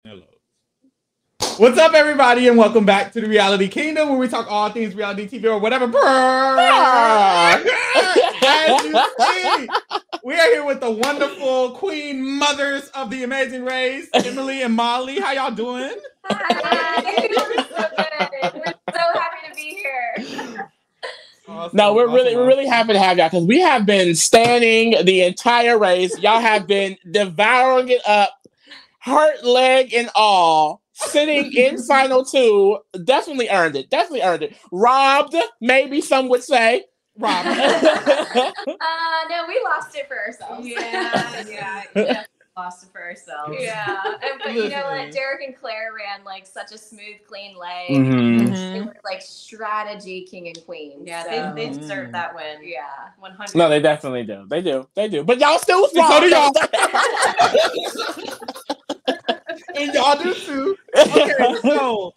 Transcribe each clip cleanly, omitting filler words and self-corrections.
Hello. What's up, everybody, and welcome back to the Reality Kingdom, where we talk all things reality TV or whatever. As you see, we are here with the wonderful queen mothers of the amazing race, Emily and Molly. How y'all doing? Hi. So good. We're so happy to be here. Awesome, No, we're awesome. really happy to have y'all because we have been standing the entire race. Y'all have been devouring it up, hurt leg and all, sitting in final two. Definitely earned it. Definitely earned it. Robbed, maybe some would say. Rob. No, we lost it for ourselves. Yeah. Lost it for ourselves. Yeah. But you know what? Listen. Derek and Claire ran like such a smooth, clean leg. Mhm. They were like strategy king and queen. Yeah, so. they deserve that win. Yeah. 100. No, they definitely do. They do. But y'all still So wrong. do y'all. And y'all do too. Okay, so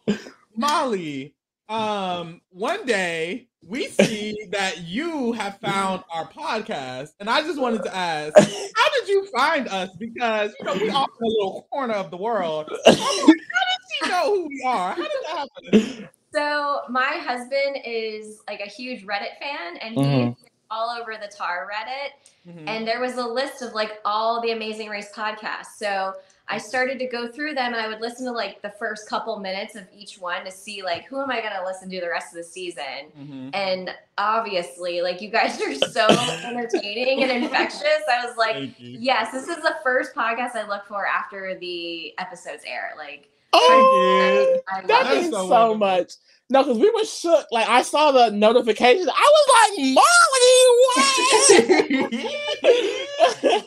Molly, one day we see that you have found our podcast, and I just wanted to ask, how did you find us? Because we off in a little corner of the world. I'm like, how did she know who we are? How did that happen? So my husband is like a huge Reddit fan, and he's all over the Tar Reddit. Mhm. And there was a list of like all the Amazing Race podcasts. So I started to go through them, and I would listen to like the first couple minutes of each one to see like who am I going to listen to the rest of the season. Mhm. And obviously, like you guys are so entertaining and infectious. I was like, Thank you. yes, this is the first podcast I look for after the episodes air. Like, Oh, I love that it. means so so wonderful. much. No, because we were shook. Like I saw the notification. I was like, Molly,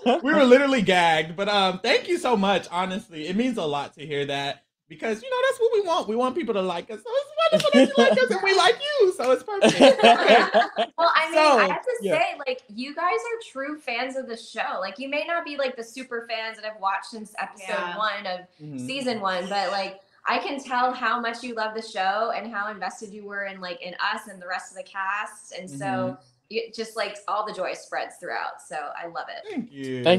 what? We were literally gagged, but thank you so much. Honestly, it means a lot to hear that because that's what we want. We want people to like us. So it's wonderful that you like us and we like you. So it's perfect. Okay. Well, I mean, So, I have to yeah. say, like, you guys are true fans of the show. Like, you may not be like the super fans that have watched since episode 1 of Mhm. season 1, but like, I can tell how much you love the show and how invested you were in us and the rest of the cast, and so it just like all the joy spreads throughout. So I love it. Thank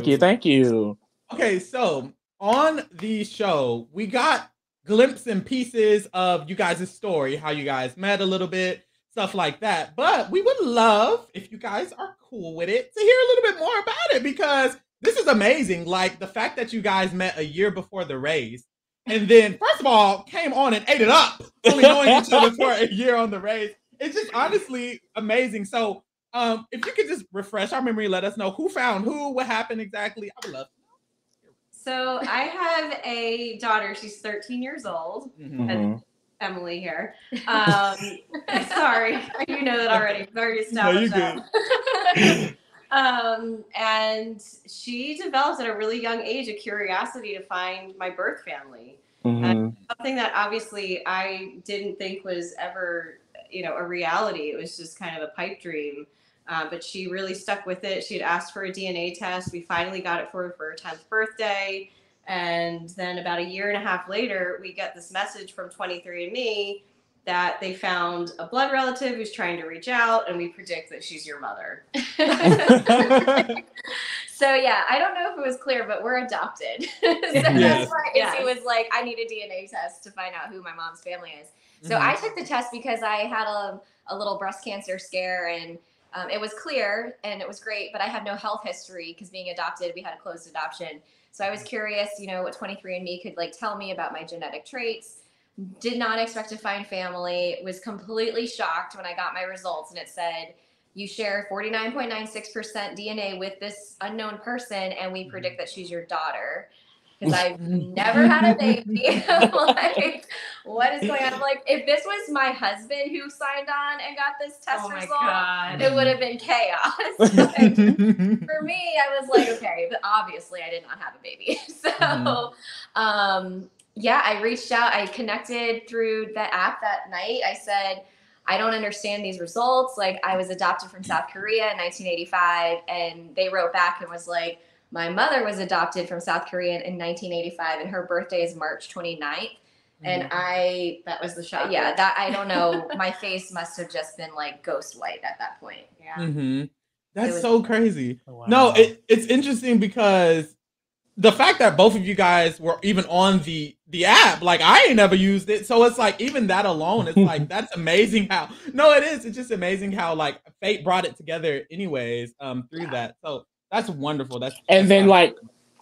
you. Thank you. Okay, so on the show, we got glimpses and pieces of you guys' story, how you guys met a little bit, stuff like that. But we would love, if you guys are cool with it, to hear a little bit more about it because this is amazing. Like the fact that you guys met a year before the race. And then, first of all, came on and ate it up, only knowing each other for a year on the race. It's just honestly amazing. So, if you could just refresh our memory, let us know who found who, what happened exactly. I would love. So I have a daughter. She's 13 years old. Mhm. Emily here. Sorry, you know that already. We've already established that. And she developed at a really young age a curiosity to find my birth family. Mhm. Something that obviously I didn't think was ever, a reality. It was just kind of a pipe dream. But she really stuck with it. She had asked for a DNA test. We finally got it for her 10th birthday. And then about a year and a half later, we get this message from 23andMe that they found a blood relative who's trying to reach out, and we predict that she's your mother. So yeah, I don't know if it was clear, but we're adopted. So Yes. that's why Izzy was like, I need a DNA test to find out who my mom's family is. So I took the test because I had a little breast cancer scare, and it was clear and it was great, but I had no health history because being adopted, we had a closed adoption. So I was curious, what 23andMe could like tell me about my genetic traits. Did not expect to find family. Was completely shocked when I got my results and it said, you share 49.96% DNA with this unknown person, and we predict that she's your daughter. Because I've never had a baby. I'm like, what is going on? I'm like, if this was my husband who signed on and got this test result, it would have been chaos. But for me, I was like, okay, but obviously I did not have a baby. So, yeah, I reached out. I connected through the app that night. I said, I don't understand these results. Like, I was adopted from South Korea in 1985, and they wrote back and was like, my mother was adopted from South Korea in 1985, and her birthday is March 29th. And that was the shock. Yeah, that I don't know. My face must have just been like ghost white at that point. Yeah. That's was- so crazy. Wow. No, it's interesting because the fact that both of you guys were even on the app, like I ain't never used it, so it's like even that alone, it's like that's amazing how. No, it is. It's just amazing how like fate brought it together, anyways, through that. So that's wonderful. And then like,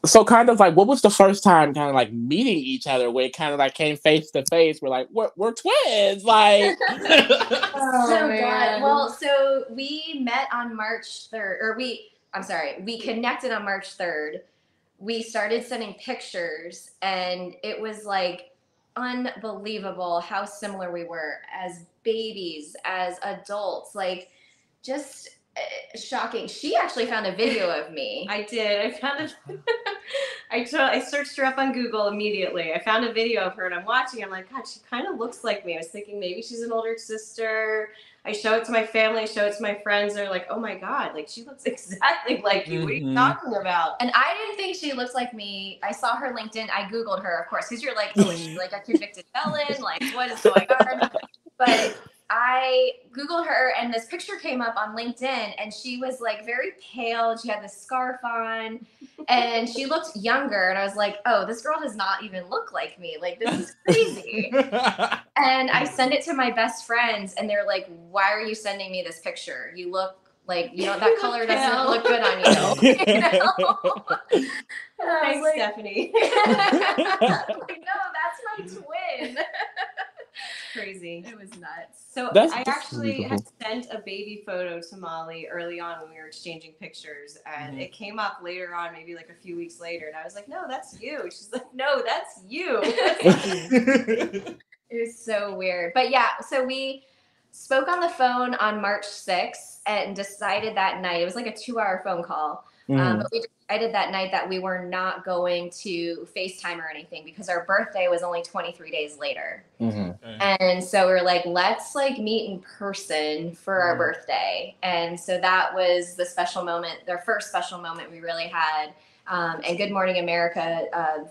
so kind of like, what was the first time kind of like meeting each other where it kind of like came face to face? We're like, we're twins, like. God. Well, so we met on March 3rd, or we connected on March 3rd. We started sending pictures, and it was like unbelievable how similar we were as babies, as adults, like just shocking. She actually found a video of me. I did. I found it. I searched her up on Google immediately. I found a video of her and I'm watching. I'm like, God, she kind of looks like me. I was thinking maybe she's an older sister. I show it to my family, I show it to my friends. They're like, oh my God, like she looks exactly like you. What are you talking about? And I didn't think she looked like me. I saw her LinkedIn. I Googled her, of course, because you're like, oh, is she like a convicted felon? Like, what is going on? But I Googled her and this picture came up on LinkedIn and she was like very pale. She had this scarf on and she looked younger. And I was like, oh, this girl does not even look like me. Like, this is crazy. And I sent it to my best friends and they're like, why are you sending me this picture? You look like, you know, that color doesn't look good on you. You know? Thanks, like, Stephanie. like, no, that's my twin. Crazy. It was nuts. So I actually had sent a baby photo to Molly early on when we were exchanging pictures, and it came up later on, maybe like a few weeks later, and I was like, no, that's you. She's like, no, that's you. It was so weird. But yeah, so we spoke on the phone on March 6th and decided that night, it was like a 2-hour phone call. But we decided that night that we were not going to FaceTime or anything because our birthday was only 23 days later. And so we were like, let's like meet in person for our birthday. And so that was the special moment, their first special moment we really had. And Good Morning America,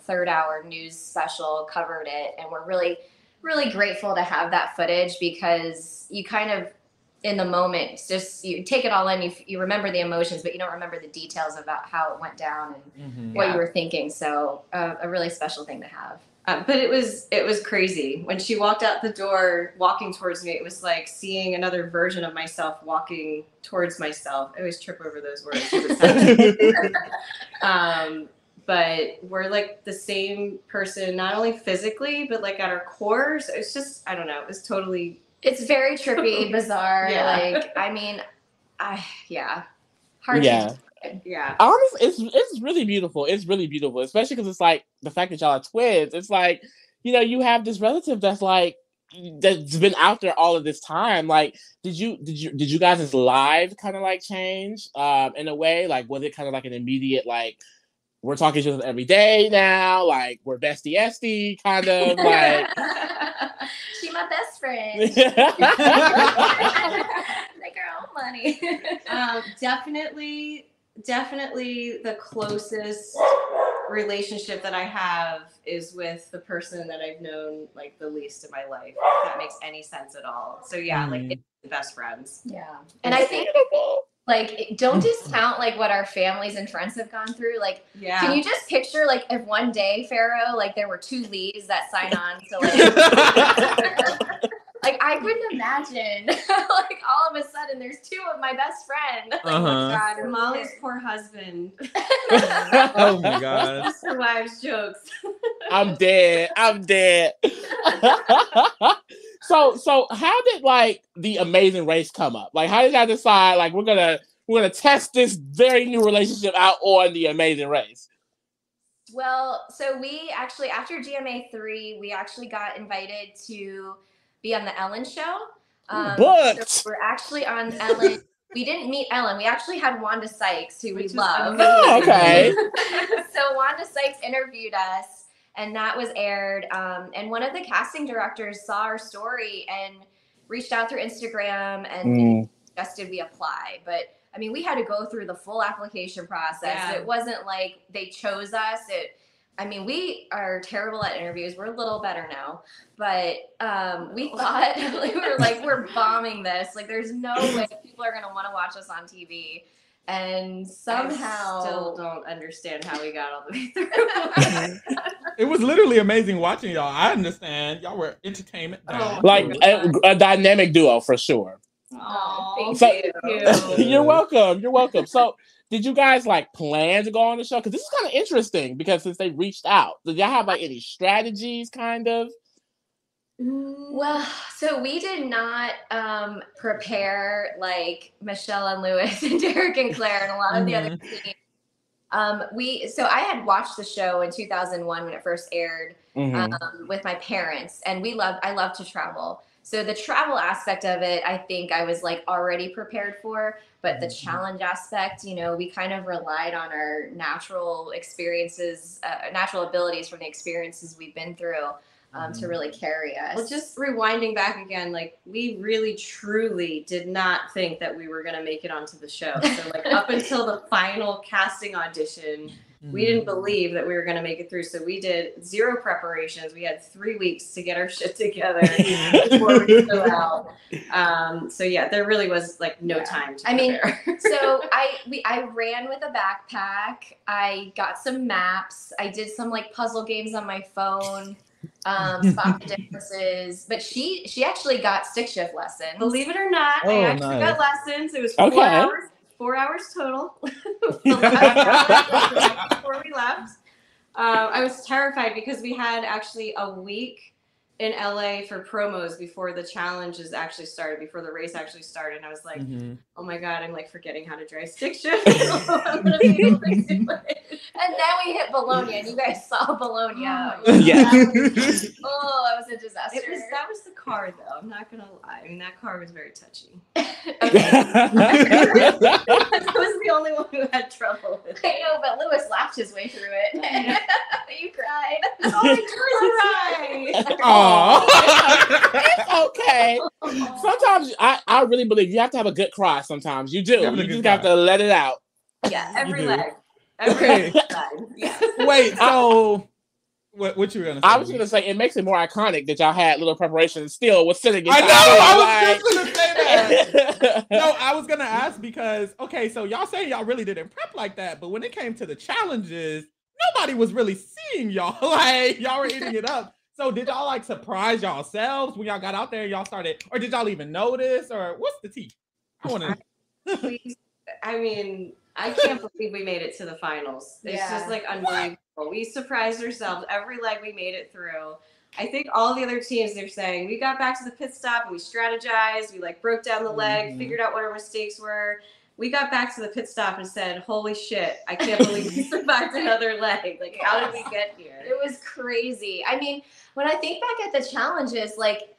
3rd hour news special covered it. And we're really, really grateful to have that footage because you kind of, in the moment, it's just you take it all in, you remember the emotions, but you don't remember the details about how it went down and what you were thinking. So a really special thing to have. But it was crazy. When she walked out the door, walking towards me, it was like seeing another version of myself walking towards myself. I always trip over those words. But we're like the same person, not only physically, but like at our cores. It's just, I don't know. It was totally... It's very trippy, bizarre. Like, I mean, hard to explain. Honestly, it's really beautiful. It's really beautiful, especially because it's like the fact that y'all are twins. It's like, you know, you have this relative that's like that's been out there all of this time. Like, did you guys' lives kind of like change in a way? Like, was it kind of like an immediate like, we're talking to each other every day now, like we're bestie kind of like. She my best friend. Make her own money. Definitely the closest relationship that I have is with the person that I've known like the least in my life, if that makes any sense at all. So yeah, like it's the best friends. Yeah. And I think like, don't discount like what our families and friends have gone through. Like, can you just picture like if one day, Pharaoh, like there were 2 Lees that sign on to like, like I couldn't imagine like all of a sudden there's 2 of my best friend. Like, oh my God, Molly's poor husband. Oh my God. Mr. Wives jokes. I'm dead. So how did like the Amazing Race come up? Like, how did y'all decide like we're gonna test this very new relationship out on the Amazing Race? Well, so we actually after GMA 3, we actually got invited to be on the Ellen show. So we're actually on Ellen. We didn't meet Ellen. We actually had Wanda Sykes, who we love. Oh, okay. So Wanda Sykes interviewed us. And that was aired. And one of the casting directors saw our story and reached out through Instagram and suggested we apply. But I mean, we had to go through the full application process. Yeah. It wasn't like they chose us. I mean, we are terrible at interviews. We're a little better now. But we thought, we were like, we're bombing this. Like, there's no way people are going to want to watch us on TV. And I somehow still don't understand how we got all the way through. It was literally amazing watching y'all. I understand y'all were entertainment. Oh, Like value. a dynamic duo for sure. Oh, thank thank you. You're welcome. You're welcome. So, did you guys like plan to go on the show? Because this is kind of interesting. Because since they reached out, did y'all have like any strategies, kind of? Well, so we did not prepare like Michelle and Lewis and Derek and Claire and a lot of the other teams. So I had watched the show in 2001 when it first aired with my parents, and I love to travel. So the travel aspect of it, I think I was like already prepared for, but the challenge aspect, you know, we kind of relied on our natural experiences, natural abilities from the experiences we've been through to really carry us. Well, just rewinding back again, like we really truly did not think that we were going to make it onto the show. So like up until the final casting audition, we didn't believe that we were going to make it through. So we did zero preparations. We had 3 weeks to get our shit together before we flew out. So yeah, there really was like no time to prepare. So I ran with a backpack. I got some maps. I did some like puzzle games on my phone. Spot the differences, but she actually got stick shift lessons. Believe it or not, I actually got lessons. It was 4 hours total. Before we left, I was terrified because we had actually a week in LA for promos before the challenges actually started, before the race actually started. And I was like, oh my God, I'm like forgetting how to drive stick shift. I'm gonna be able to do it. And then we hit Bologna, and you guys saw Bologna. Yeah. Oh, that was a disaster. That was the car, though. I'm not gonna lie. I mean, that car was very touchy. Okay. I was the only one who had trouble with it. I know, but Lewis laughed his way through it. You cried. Oh, I cried. It's okay. Sometimes I really believe you have to have a good cry. Sometimes you do. You just have to let it out. Yeah, every You do. leg. Every leg. Yeah. Wait, so what you were gonna say? I was gonna say it makes it more iconic that y'all had little preparation still was sitting. I know. I was just gonna say that. No, I was gonna ask because so y'all say y'all really didn't prep like that, but when it came to the challenges, nobody was really seeing y'all. Like y'all were eating it up. So did y'all like surprise yourselves when y'all got out there and y'all started, or did y'all even notice, or what's the tea? I want to. I mean, I can't believe we made it to the finals. It's just like unbelievable. We surprised ourselves every leg we made it through. I think all the other teams, they're saying we got back to the pit stop and we strategized. We like broke down the leg, figured out what our mistakes were. We got back to the pit stop and said, holy shit, I can't believe we survived another leg. Like, how did we get here? It was crazy. I mean, when I think back at the challenges, like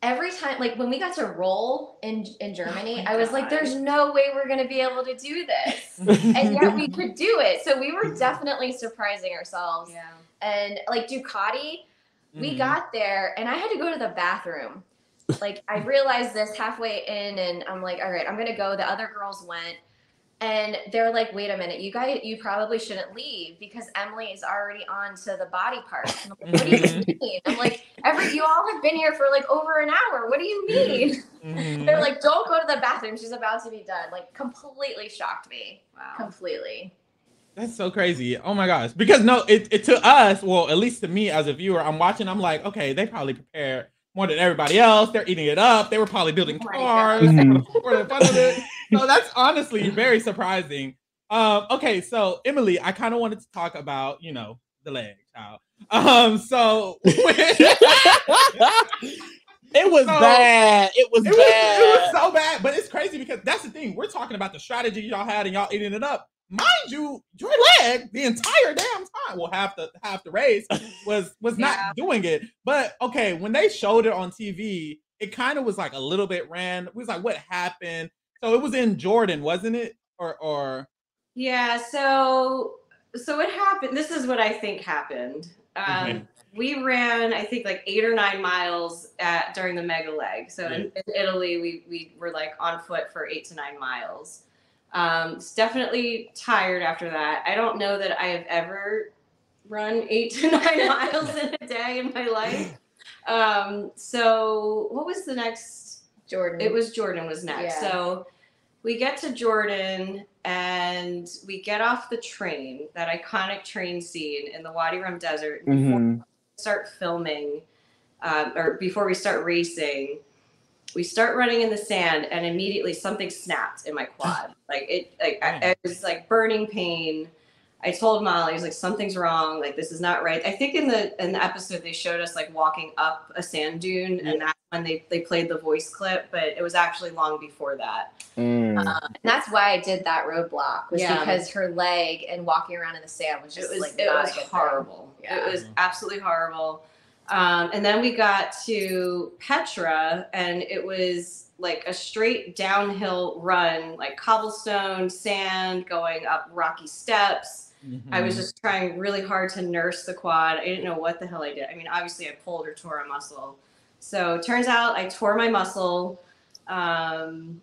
every time, like when we got to roll in Germany, I was like, there's no way we're going to be able to do this. And yet we could do it. So we were definitely surprising ourselves. Yeah. And like Ducati, we got there and I had to go to the bathroom. Like I realized this halfway in and I'm like, all right, I'm going to go. The other girls went and they're like, wait a minute, you probably shouldn't leave because Emily is already on to the body parts. I'm like, what do you mean? I'm like, you all have been here for like over an hour. What do you mean? They're like, don't go to the bathroom. She's about to be done. Like completely shocked me. Wow. Completely. That's so crazy. Oh my gosh. Because no, it to us, well, at least to me as a viewer, I'm watching, I'm like, okay, they probably prepared more than everybody else. They're eating it up. They were probably building cars for the fun of it. So that's honestly very surprising. Okay, so Emily, I kind of wanted to talk about, the leg, child. So it was bad. It was bad. It was so bad, but it's crazy because that's the thing. We're talking about the strategy y'all had and y'all eating it up. Mind you, your leg the entire damn time, well, half the race was not doing it. But okay, when they showed it on TV, it kind of was like a little bit random. It was like, what happened? So it was in Jordan, wasn't it? Or yeah. So what happened? This is what I think happened. We ran, I think, like 8 or 9 miles during the mega leg. So in Italy, we were like on foot for 8 to 9 miles. It's definitely tired after that. I don't know that I have ever run 8 to 9 miles in a day in my life. So what was the next? Jordan. It was Jordan was next. Yeah. So we get to Jordan and we get off the train, that iconic train scene in the Wadi Rum Desert. And before we start filming, or before we start racing, we start running in the sand, and immediately something snapped in my quad. I was like burning pain. I told Molly, I was like, something's wrong. Like, this is not right. I think in the episode they showed us like walking up a sand dune, and that's when they played the voice clip, but it was actually long before that. And that's why I did that roadblock, was because her leg and walking around in the sand was just it was horrible. It was absolutely horrible. And then we got to Petra, and it was like a straight downhill run, like cobblestone, sand, going up rocky steps. I was just trying really hard to nurse the quad. I didn't know what the hell I did. I mean, obviously I pulled or tore a muscle. So it turns out I tore my muscle. And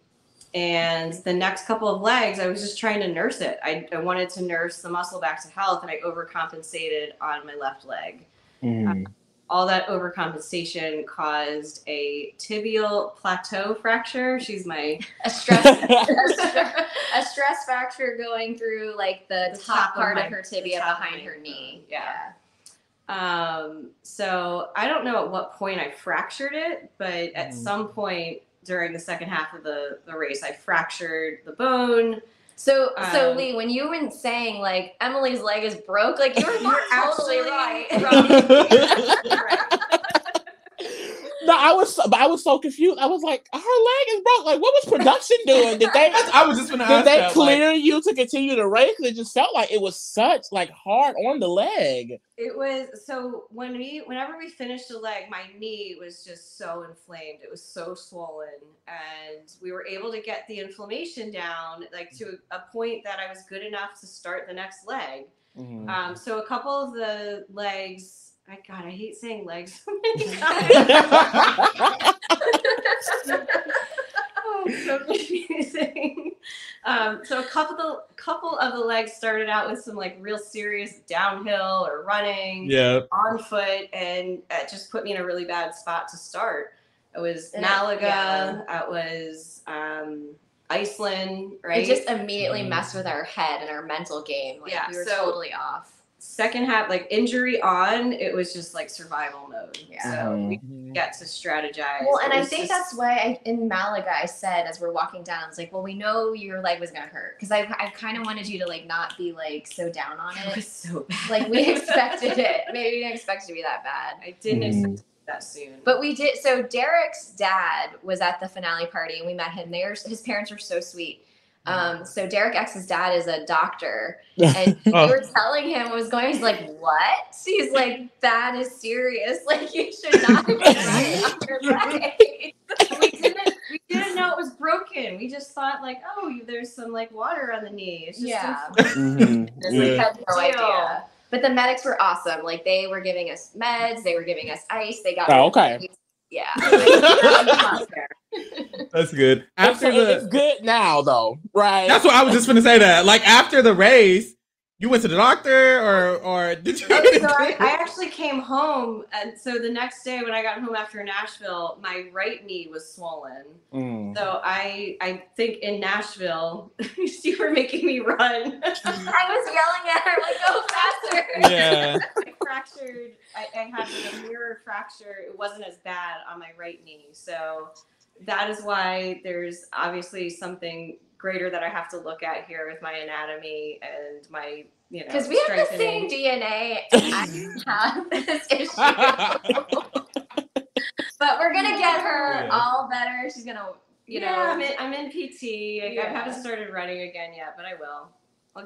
the next couple of legs, I was just trying to nurse it. I wanted to nurse the muscle back to health, and I overcompensated on my left leg. All that overcompensation caused a tibial plateau fracture. She's my a stress fracture going through like the top part of her tibia behind her knee. So I don't know at what point I fractured it, but at some point during the second half of the race, I fractured the bone. So Lee, when you were saying like Emily's leg is broke, like you're totally right. No, I was so confused. I was like, her leg is broke. Like, what was production doing? Did they? I was just gonna ask. Did they clear you to continue the race? It just felt like it was such like hard on the leg. It was so whenever we finished the leg, my knee was just so inflamed. It was so swollen, and we were able to get the inflammation down like to a point that I was good enough to start the next leg. So a couple of the legs. I hate saying legs so many times. So confusing. So a couple of the legs started out with some like real serious downhill or running on foot, and it just put me in a really bad spot to start. It was Malaga. It was Iceland. Right. It just immediately messed with our head and our mental game. Like, we were totally off. Second half, like injury on, it was just like survival mode. So we get to strategize. Well, and I think that's why in Malaga I said, as we're walking down, I was like, well, we know your leg was gonna hurt, because I kind of wanted you to like not be like so down on it. It was so bad. Like we expected it. Maybe we didn't expect it to be that bad. I didn't expect it to be that soon. But we did. So Derek's dad was at the finale party, and we met him there. His parents were so sweet. So Derek X's dad is a doctor, and we were telling him what was going on. He's like, what? He's like, that is serious. Like, you should not be running on your leg. We didn't know it was broken. We just thought like, oh, there's some like water on the knee. It's just We had no idea. But the medics were awesome. Like, they were giving us meds. They were giving us ice. They got Yeah. That's good. It's good now, though, right? That's what I was just going to say. That like after the race, you went to the doctor, or did you? So I actually came home, and so the next day when I got home after Nashville, my right knee was swollen. So I think in Nashville, you were making me run. I was yelling at her like, go faster. Yeah. I fractured. I had a mirror fracture. It wasn't as bad on my right knee, so that is why there's obviously something greater that I have to look at here with my anatomy and my, because we have the same DNA and I have this issue. But we're gonna get her all better. She's gonna, I'm in PT. I haven't started running again yet, but I will.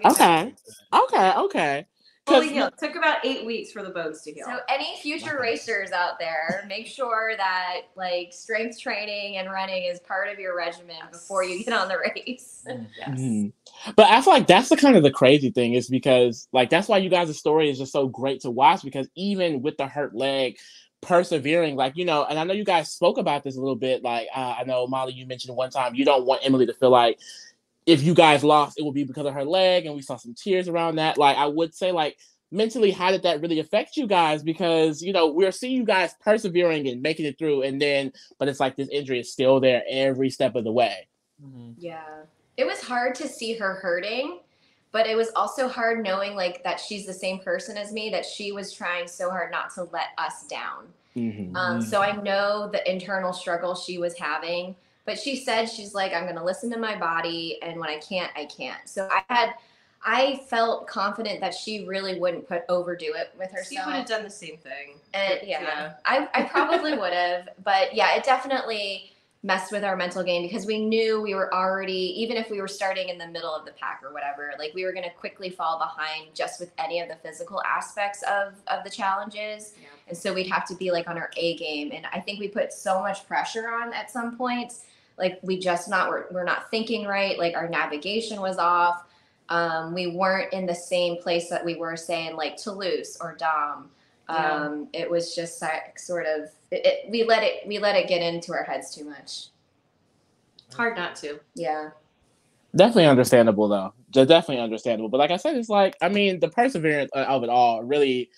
Okay. Fully healed. It took about 8 weeks for the bones to heal. So any future racers out there, make sure that like strength training and running is part of your regimen before you get on the race. But I feel like that's the crazy thing, is because like that's why you guys' story is just so great to watch, because even with the hurt leg, persevering, like, and I know you guys spoke about this a little bit. Like I know, Molly, you mentioned one time you don't want Emily to feel like if you guys lost, it would be because of her leg, and we saw some tears around that. Like, I would say, like, mentally, how did that really affect you guys? Because, we're seeing you guys persevering and making it through, but it's like this injury is still there every step of the way. Yeah. It was hard to see her hurting, but it was also hard knowing like that she's the same person as me, that she was trying so hard not to let us down. So I know the internal struggle she was having, but she said, she's like, I'm going to listen to my body. And when I can't, I can't. So I felt confident that she really wouldn't overdo it with herself. She would have done the same thing. And I probably would have, but yeah, it definitely messed with our mental game because we knew we were already, even if we were starting in the middle of the pack or whatever, like we were going to quickly fall behind just with any of the physical aspects of the challenges. Yeah. And so we'd have to be like on our A game. And I think we put so much pressure on at some points, like we're not thinking right. Like our navigation was off. We weren't in the same place that we were saying like Toulouse or Dom. It was just sort of, we let it get into our heads too much. It's hard not to. Yeah. Definitely understandable though. Definitely understandable. But like I said, it's like, I mean, the perseverance of it all really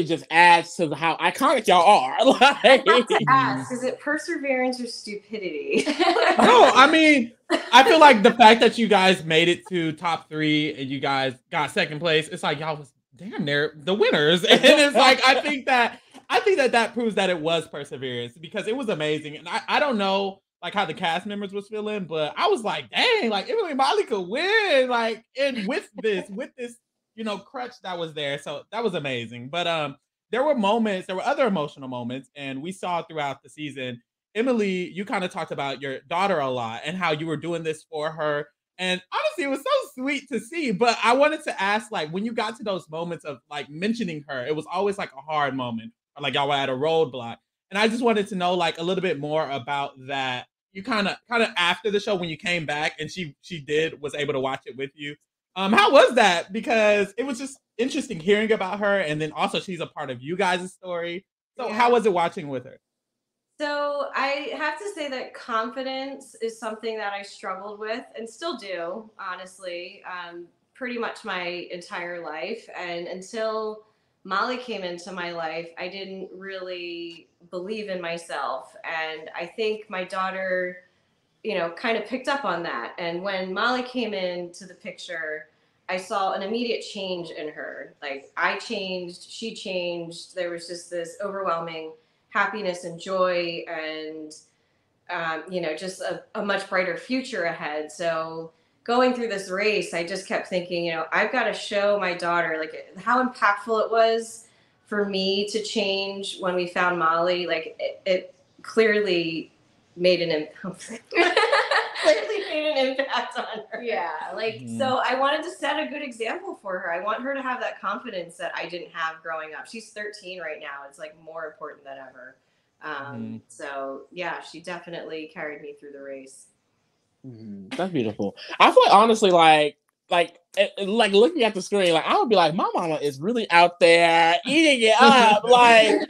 just adds to how iconic y'all are. Like, I have to ask, is it perseverance or stupidity? No, I mean, I feel like the fact that you guys made it to top 3 and you guys got second place, it's like y'all was damn near the winners. And it's like, I think that proves that it was perseverance because it was amazing. And I don't know like how the cast members was feeling, but I was like, dang, like Emily Molly could win, like, and with this, crutch that was there. So that was amazing. But there were other emotional moments, and we saw throughout the season, Emily, you kind of talked about your daughter a lot and how you were doing this for her. And honestly, it was so sweet to see. But I wanted to ask, like, when you got to those moments of like mentioning her, it was always like a hard moment, or like y'all were at a roadblock. And I just wanted to know like a little bit more about that. You kind of after the show when you came back and she was able to watch it with you. How was that? Because it was just interesting hearing about her, and then also she's a part of you guys' story. So how was it watching with her? So I have to say that confidence is something that I struggled with and still do, honestly, pretty much my entire life. And until Molly came into my life, I didn't really believe in myself. And I think my daughter, kind of picked up on that. And when Molly came into the picture, I saw an immediate change in her. Like I changed, she changed. There was just this overwhelming happiness and joy and, just a much brighter future ahead. So going through this race, I just kept thinking, I've got to show my daughter like how impactful it was for me to change when we found Molly. Like it clearly made an impact. On her. Yeah, like so I wanted to set a good example for her. I want her to have that confidence that I didn't have growing up. She's 13 right now. It's like more important than ever. So yeah, she definitely carried me through the race. That's beautiful. I feel like honestly, like looking at the screen, like I would be like, my mama is really out there eating it up, like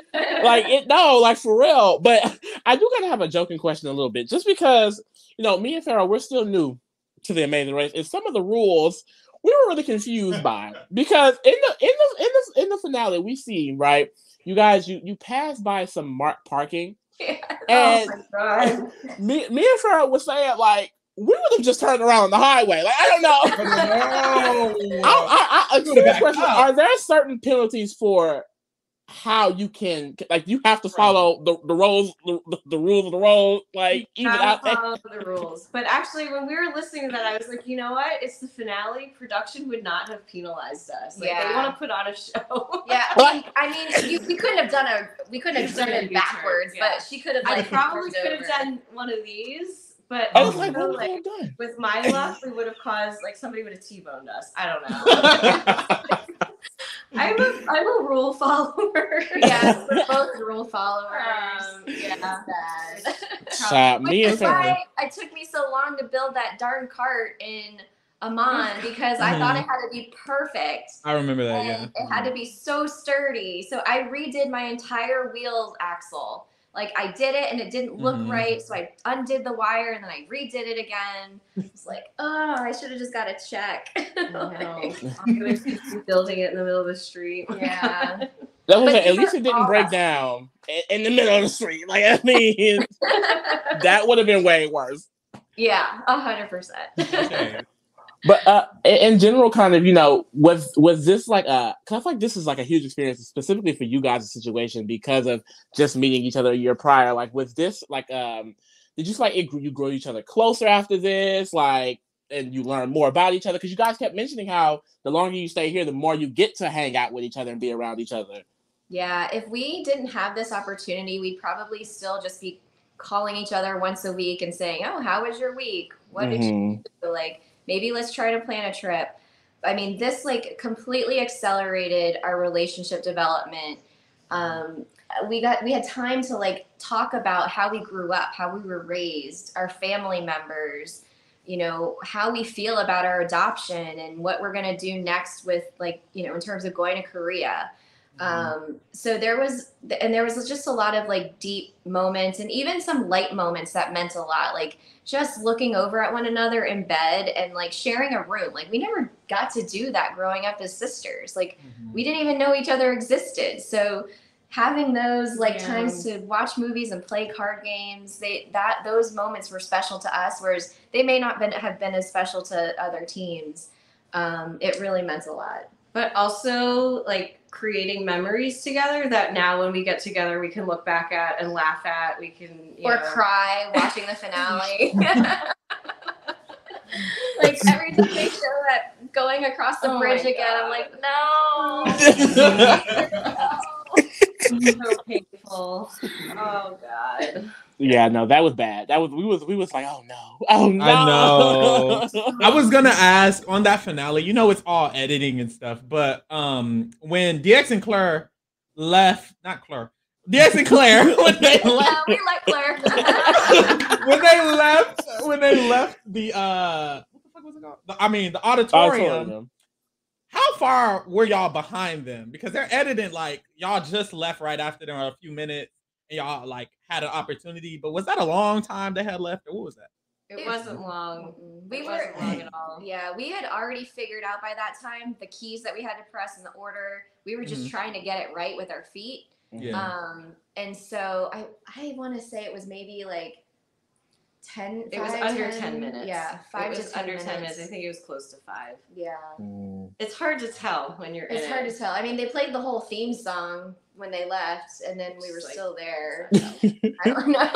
for real. But I do kind of have a joking question a little bit, just because me and Farrah, we're still new to the Amazing Race, and some of the rules we were really confused by, because in the finale we see, right, you guys, you pass by some marked parking, and oh my God. me and Farrah was saying like, we would have just turned around on the highway. Like, I don't know. I serious question. Are there certain penalties for how you can, like, you have to follow the rules, the rules of the road, like, even out follow the rules. But actually, when we were listening to that, I was like, you know what? It's the finale. Production would not have penalized us. Like, they want to put on a show. Yeah, I mean, we couldn't have done it backwards, but she could have. I probably could have done one of these. But I was like, what have I done? With my luck, we would have caused, like, somebody would have T-boned us. I don't know. I'm a rule follower. Yes, we're both rule followers. Me and Farrah. It took me so long to build that darn cart in Amman because I thought it had to be perfect. I remember that, and it had to be so sturdy. So I redid my entire wheels axle. Like I did it and it didn't look right. So I undid the wire and then I redid it again. It's like, oh, I should have just got a check. Building it in the middle of the street. Yeah. At least it didn't break down in the middle of the street. Like, I mean, that would have been way worse. Yeah, 100%. Okay. But in general, kind of, was this like cause I feel like this is like a huge experience, specifically for you guys' situation because of just meeting each other a year prior. Like, was this like, did you like you grow each other closer after this? Like, and you learn more about each other? Because you guys kept mentioning how the longer you stay here, the more you get to hang out with each other and be around each other. Yeah, if we didn't have this opportunity, we'd probably still just be calling each other once a week and saying, "Oh, how was your week? What did you do?" Like, maybe let's try to plan a trip. I mean, this like completely accelerated our relationship development. We had time to like talk about how we grew up, how we were raised, our family members, how we feel about our adoption and what we're going to do next with like, in terms of going to Korea. So there was just a lot of like deep moments and even some light moments that meant a lot, like just looking over at one another in bed and like sharing a room. Like we never got to do that growing up as sisters. Like we didn't even know each other existed. So having those like times to watch movies and play card games, those moments were special to us, whereas they may not have been as special to other teams. It really meant a lot. But also like creating memories together that now when we get together we can look back at and laugh at. We can cry watching the finale. Like every time they show that going across the bridge again, I'm like, no. So painful. Oh God. Yeah, no, that was bad. We was like, oh no. I know. I was gonna ask on that finale. It's all editing and stuff, but when DX and Claire left, not Claire, DX and Claire when they left, we like Claire. when they left the what the fuck was it called? The auditorium. How far were y'all behind them? Because they're editing like y'all just left right after them a few minutes. And y'all like had an opportunity, but was that a long time they had left, or what was that? It wasn't long. It wasn't long at all. Yeah, we had already figured out by that time the keys that we had to press in the order. We were just trying to get it right with our feet. Yeah. And so I want to say it was maybe like 10. It was under 10 minutes. Yeah, 5 to 10 under minutes. 10 minutes. I think it was close to 5. Yeah. It's hard to tell when you're in it. It's hard to tell. I mean, they played the whole theme song when they left, and then we were still there. I don't know.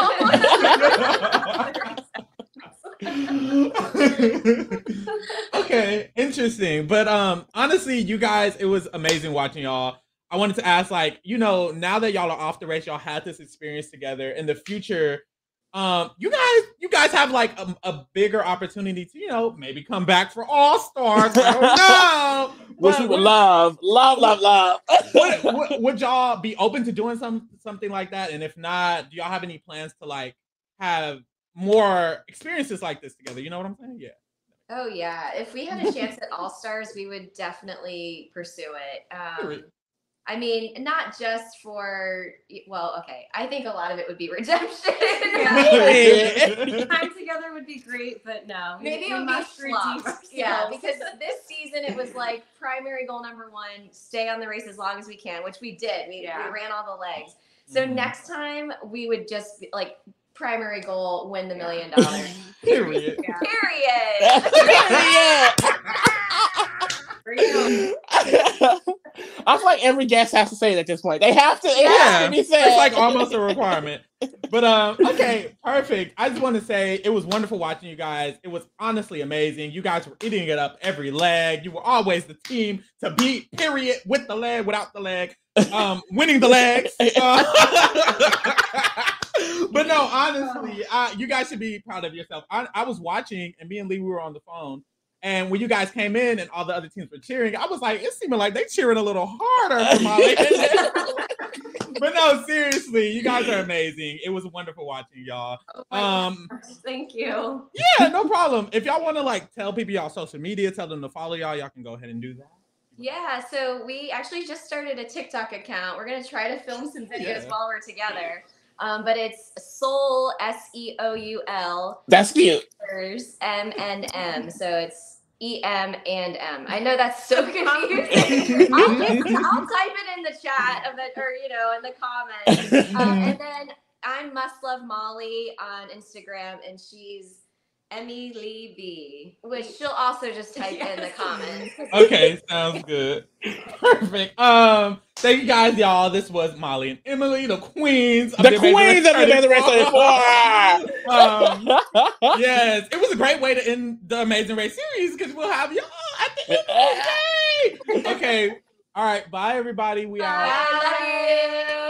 Okay, interesting. But honestly, you guys, it was amazing watching y'all. I wanted to ask, like, now that y'all are off the race, y'all had this experience together. In the future, you guys have like a bigger opportunity to maybe come back for All Stars. I don't know. Which we would love. Would y'all be open to doing something like that? And if not, do y'all have any plans to like have more experiences like this together? You know what I'm saying? Yeah. Oh yeah. If we had a chance at All Stars, we would definitely pursue it. I mean, not just for, okay. I think a lot of it would be redemption. Time together would be great, but no. Maybe it would be flop. Yeah, because this season it was like primary goal number 1, stay on the race as long as we can, which we did. We ran all the legs. So next time we would just be like, primary goal, win the $1 million. Period. I feel like every guest has to say it at this point. They have to. It has to be said. It's like almost a requirement. But okay, perfect. I just want to say it was wonderful watching you guys. It was honestly amazing. You guys were eating it up every leg. You were always the team to beat. Period. With the leg, without the leg, winning the legs. But no, honestly, you guys should be proud of yourself. I was watching, and me and Lee, we were on the phone. And when you guys came in and all the other teams were cheering, I was like, it seemed like they cheering a little harder for Molly. But no, seriously, you guys are amazing. It was wonderful watching y'all. Thank you. Yeah, no problem. If y'all want to like tell people y'all social media, tell them to follow y'all can go ahead and do that. Yeah, so we actually just started a TikTok account. We're going to try to film some videos while we're together. But it's Seoul, Seoul. That's cute. MNM. So it's EM and M. I know that's so confusing. I'll type it in the chat or in the comments. And then I'm Must Love Molly on Instagram, and she's Emily B. Which she'll also just type in the comments. Okay, sounds good. Perfect. Thank you guys, y'all. This was Molly and Emily, the queens of The queens of the Amazing Race 34. Yes, it was a great way to end the Amazing Race series because we'll have y'all at the end of the day. Okay. All right. Bye, everybody. We out. Bye. Love you.